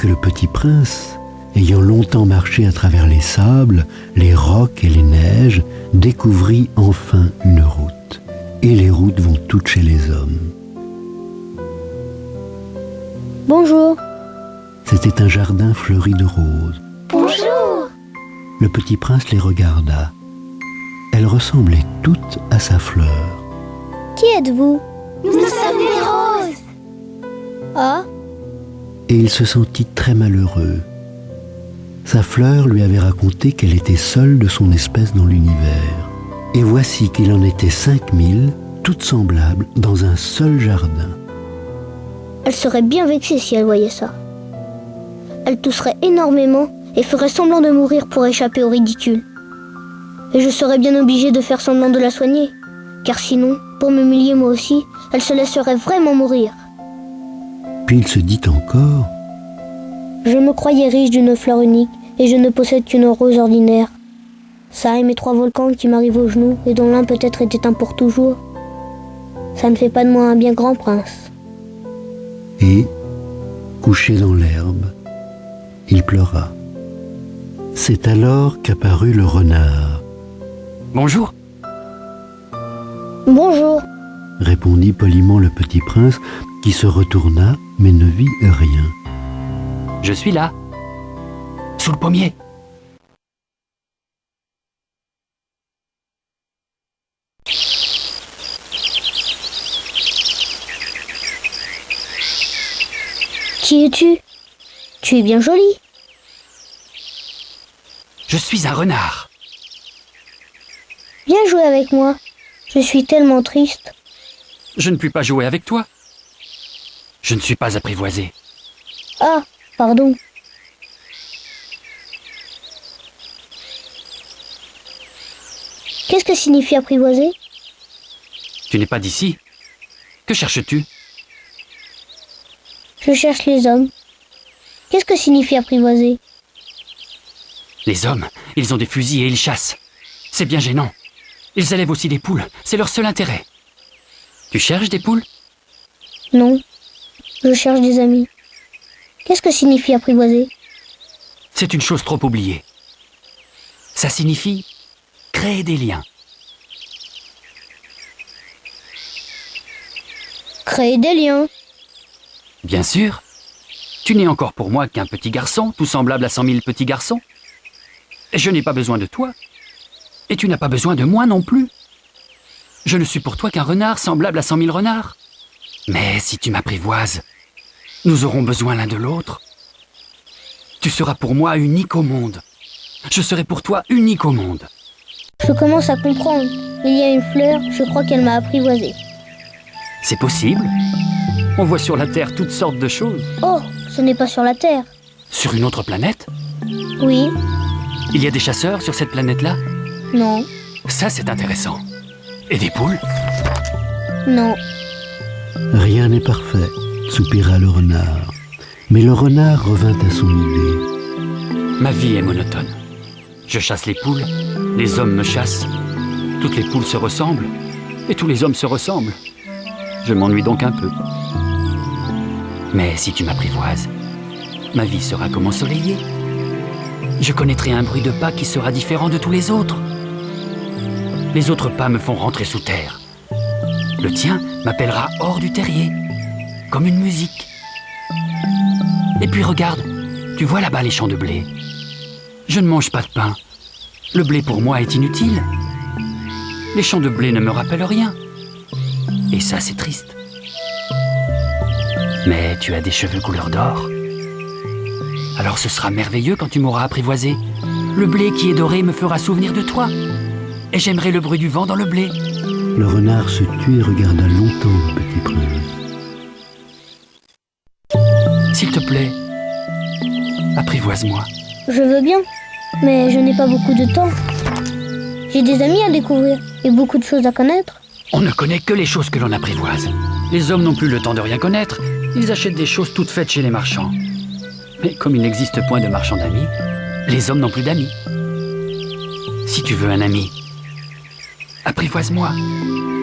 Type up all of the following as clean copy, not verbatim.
que le petit prince, ayant longtemps marché à travers les sables, les rocs et les neiges, découvrit enfin une route. Et les routes vont toutes chez les hommes. Bonjour. C'était un jardin fleuri de roses. Bonjour. Le petit prince les regarda. Elles ressemblaient toutes à sa fleur. Qui êtes-vous? Nous sommes les roses. Ah, Et il se sentit très malheureux. Sa fleur lui avait raconté qu'elle était seule de son espèce dans l'univers. Et voici qu'il en était 5000, toutes semblables, dans un seul jardin. elle serait bien vexée si elle voyait ça. Elle tousserait énormément et ferait semblant de mourir pour échapper au ridicule. Et je serais bien obligée de faire semblant de la soigner, car sinon, pour m'humilier moi aussi, elle se laisserait vraiment mourir. Puis il se dit encore: Je me croyais riche d'une fleur unique et je ne possède qu'une rose ordinaire. Ça et mes 3 volcans qui m'arrivent aux genoux et dont l'un peut-être était un pour toujours. Ça ne fait pas de moi un bien grand prince. Et, couché dans l'herbe, il pleura. C'est alors qu'apparut le renard, Bonjour. Bonjour. répondit poliment le petit prince, qui se retourna mais ne vit rien. Je suis là. Sous le pommier. Qui es-tu? Tu es bien jolie. Je suis un renard. Viens jouer avec moi. Je suis tellement triste. Je ne puis pas jouer avec toi. Je ne suis pas apprivoisé. Ah, pardon. Qu'est-ce que signifie apprivoiser? Tu n'es pas d'ici. Que cherches-tu? Je cherche les hommes. Qu'est-ce que signifie apprivoiser? Les hommes, ils ont des fusils et ils chassent. C'est bien gênant. Ils élèvent aussi des poules. C'est leur seul intérêt. Tu cherches des poules? Non, je cherche des amis. Qu'est-ce que signifie apprivoiser? C'est une chose trop oubliée. Ça signifie créer des liens. Créer des liens. Bien sûr. Tu n'es encore pour moi qu'un petit garçon, tout semblable à 100 000 petits garçons. Je n'ai pas besoin de toi. Et tu n'as pas besoin de moi non plus. Je ne suis pour toi qu'un renard semblable à 100 000 renards. Mais si tu m'apprivoises, nous aurons besoin l'un de l'autre. Tu seras pour moi unique au monde. Je serai pour toi unique au monde. Je commence à comprendre. Il y a une fleur, je crois qu'elle m'a apprivoisé. C'est possible. On voit sur la Terre toutes sortes de choses. Oh, ce n'est pas sur la Terre. Sur une autre planète, Oui, il y a des chasseurs sur cette planète-là. non, Ça, c'est intéressant. Et des poules? non. Rien n'est parfait, soupira le renard. Mais le renard revint à son idée. Ma vie est monotone. Je chasse les poules, les hommes me chassent. Toutes les poules se ressemblent, et tous les hommes se ressemblent. Je m'ennuie donc un peu. Mais si tu m'apprivoises, ma vie sera comme ensoleillée. Je connaîtrai un bruit de pas qui sera différent de tous les autres. Les autres pas me font rentrer sous terre. Le tien m'appellera hors du terrier, comme une musique. Et puis regarde, tu vois là-bas les champs de blé. Je ne mange pas de pain. Le blé pour moi est inutile. Les champs de blé ne me rappellent rien. Et ça, c'est triste. Mais tu as des cheveux couleur d'or. Alors ce sera merveilleux quand tu m'auras apprivoisé. Le blé qui est doré me fera souvenir de toi. Et j'aimerai le bruit du vent dans le blé. Le renard se tut et regarda longtemps le petit prince. S'il te plaît, apprivoise-moi. Je veux bien, mais je n'ai pas beaucoup de temps. J'ai des amis à découvrir et beaucoup de choses à connaître. On ne connaît que les choses que l'on apprivoise. Les hommes n'ont plus le temps de rien connaître. Ils achètent des choses toutes faites chez les marchands. Mais comme il n'existe point de marchands d'amis, les hommes n'ont plus d'amis. Si tu veux un ami, apprivoise-moi.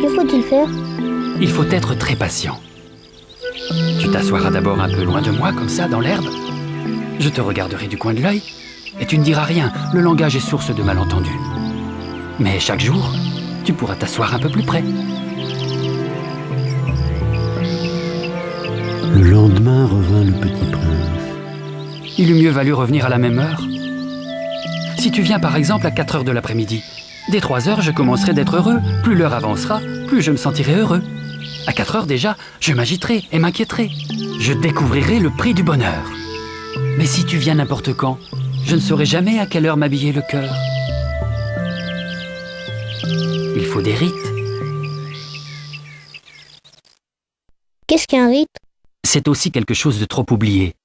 Que faut-il faire? Il faut être très patient. Tu t'assoiras d'abord un peu loin de moi, comme ça, dans l'herbe. Je te regarderai du coin de l'œil et tu ne diras rien. Le langage est source de malentendus. Mais chaque jour, tu pourras t'asseoir un peu plus près. Le lendemain revint le petit prince. Il eût mieux valu revenir à la même heure. Si tu viens par exemple à 4 heures de l'après-midi, dès 3 heures, je commencerai d'être heureux. Plus l'heure avancera, plus je me sentirai heureux. À 4 heures déjà, je m'agiterai et m'inquiéterai. Je découvrirai le prix du bonheur. Mais si tu viens n'importe quand, je ne saurai jamais à quelle heure m'habiller le cœur. Il faut des rites. Qu'est-ce qu'un rite? C'est aussi quelque chose de trop oublié.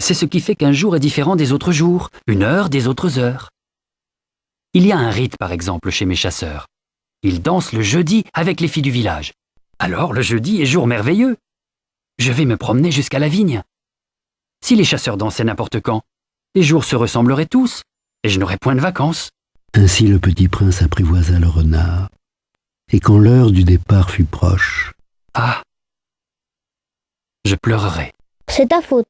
C'est ce qui fait qu'un jour est différent des autres jours, une heure des autres heures. Il y a un rite, par exemple, chez mes chasseurs. Ils dansent le jeudi avec les filles du village. Alors, le jeudi est jour merveilleux. Je vais me promener jusqu'à la vigne. Si les chasseurs dansaient n'importe quand, les jours se ressembleraient tous, et je n'aurais point de vacances. Ainsi le petit prince apprivoisa le renard. Et quand l'heure du départ fut proche, Ah, je pleurerai. C'est ta faute.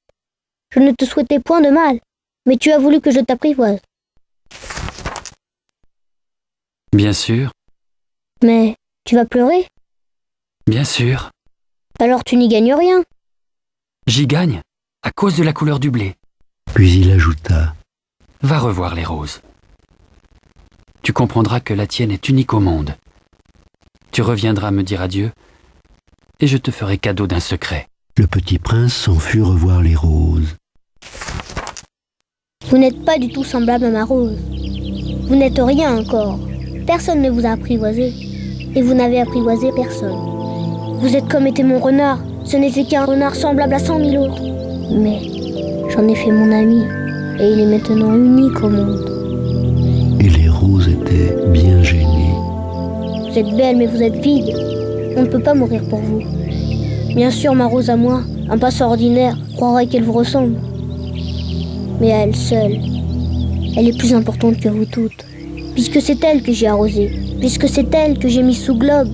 Je ne te souhaitais point de mal, mais tu as voulu que je t'apprivoise. Bien sûr, Mais tu vas pleurer, bien sûr. alors tu n'y gagnes rien. J'y gagne, à cause de la couleur du blé. puis il ajouta, Va revoir les roses. Tu comprendras que la tienne est unique au monde. Tu reviendras me dire adieu, et je te ferai cadeau d'un secret. le petit prince s'en fut revoir les roses. Vous n'êtes pas du tout semblable à ma rose. Vous n'êtes rien encore. Personne ne vous a apprivoisé. Et vous n'avez apprivoisé personne. Vous êtes comme était mon renard. Ce n'était qu'un renard semblable à 100 000 autres. Mais j'en ai fait mon ami. Et il est maintenant unique au monde. Et les roses étaient bien gênées. Vous êtes belle, mais vous êtes vide. On ne peut pas mourir pour vous. Bien sûr, ma rose à moi, un passant ordinaire, croirait qu'elle vous ressemble. Mais à elle seule, elle est plus importante que vous toutes. Puisque c'est elle que j'ai arrosée, puisque c'est elle que j'ai mise sous globe,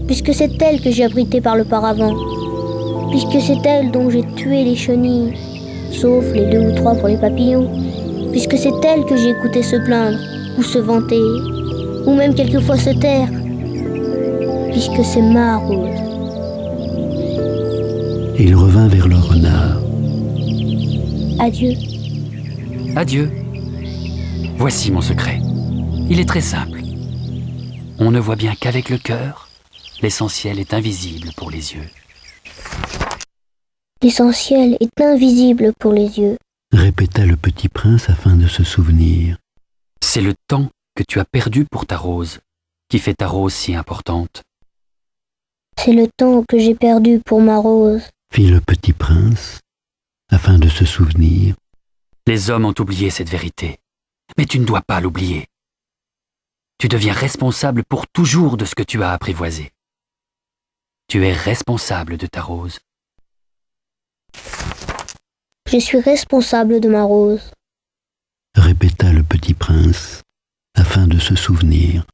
puisque c'est elle que j'ai abritée par le paravent, puisque c'est elle dont j'ai tué les chenilles, sauf les 2 ou 3 pour les papillons, puisque c'est elle que j'ai écouté se plaindre, ou se vanter, ou même quelquefois se taire, puisque c'est ma rose. Et il revint vers le renard. Adieu. Adieu. Voici mon secret. Il est très simple. On ne voit bien qu'avec le cœur. L'essentiel est invisible pour les yeux. L'essentiel est invisible pour les yeux. Répéta le petit prince afin de se souvenir. C'est le temps que tu as perdu pour ta rose qui fait ta rose si importante. C'est le temps que j'ai perdu pour ma rose. Fit le petit prince afin de se souvenir. Les hommes ont oublié cette vérité. Mais tu ne dois pas l'oublier. Tu deviens responsable pour toujours de ce que tu as apprivoisé. Tu es responsable de ta rose. Je suis responsable de ma rose. Répéta le petit prince afin de se souvenir.